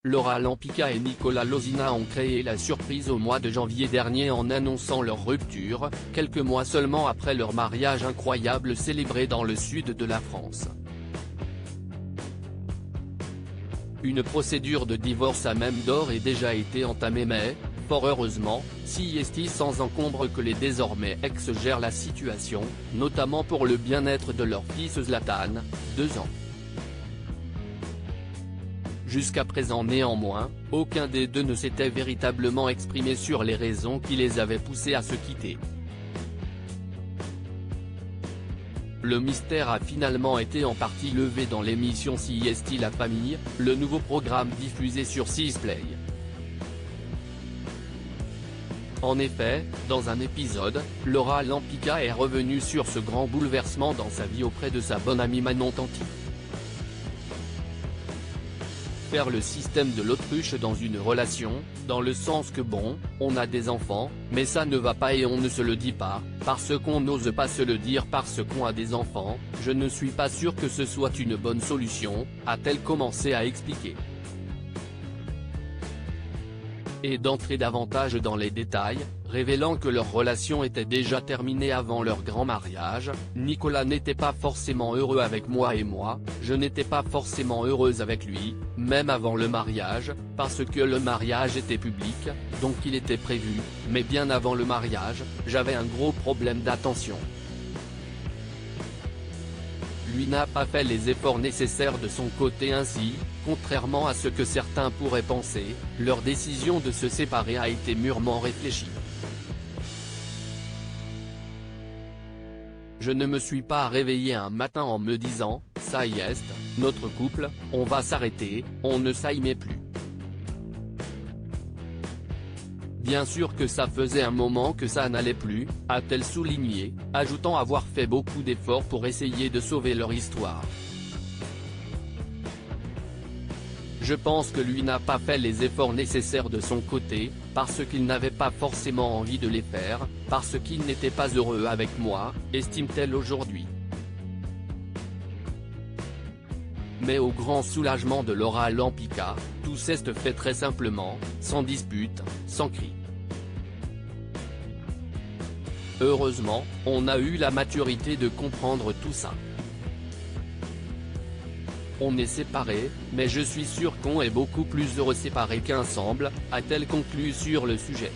Laura Lampica et Nicolas Lozina ont créé la surprise au mois de janvier dernier en annonçant leur rupture, quelques mois seulement après leur mariage incroyable célébré dans le sud de la France. Une procédure de divorce a même d'ores et déjà été entamée mais, fort heureusement, CIST sans encombre que les désormais ex gèrent la situation, notamment pour le bien-être de leur fils Zlatan, 2 ans. Jusqu'à présent néanmoins, aucun des deux ne s'était véritablement exprimé sur les raisons qui les avaient poussés à se quitter. Le mystère a finalement été en partie levé dans l'émission CIST La Famille, le nouveau programme diffusé sur 6play. En effet, dans un épisode, Laura Lampica est revenue sur ce grand bouleversement dans sa vie auprès de sa bonne amie Manon Tanti. Faire le système de l'autruche dans une relation, dans le sens que bon, on a des enfants, mais ça ne va pas et on ne se le dit pas, parce qu'on n'ose pas se le dire parce qu'on a des enfants, je ne suis pas sûr que ce soit une bonne solution, a-t-elle commencé à expliquer. Et d'entrer davantage dans les détails, révélant que leur relation était déjà terminée avant leur grand mariage, Nicolas n'était pas forcément heureux avec moi et moi, je n'étais pas forcément heureuse avec lui, même avant le mariage, parce que le mariage était public, donc il était prévu, mais bien avant le mariage, j'avais un gros problème d'attention. Lui n'a pas fait les efforts nécessaires de son côté ainsi, contrairement à ce que certains pourraient penser, leur décision de se séparer a été mûrement réfléchie. Je ne me suis pas réveillé un matin en me disant, ça y est, notre couple, on va s'arrêter, on ne s'aimait plus. Bien sûr que ça faisait un moment que ça n'allait plus, a-t-elle souligné, ajoutant avoir fait beaucoup d'efforts pour essayer de sauver leur histoire. Je pense que lui n'a pas fait les efforts nécessaires de son côté, parce qu'il n'avait pas forcément envie de les faire, parce qu'il n'était pas heureux avec moi, estime-t-elle aujourd'hui. Mais au grand soulagement de Laura Lampica, tout s'est fait très simplement, sans dispute, sans cri. Heureusement, on a eu la maturité de comprendre tout ça. On est séparés, mais je suis sûr qu'on est beaucoup plus heureux séparés qu'ensemble, a-t-elle conclu sur le sujet.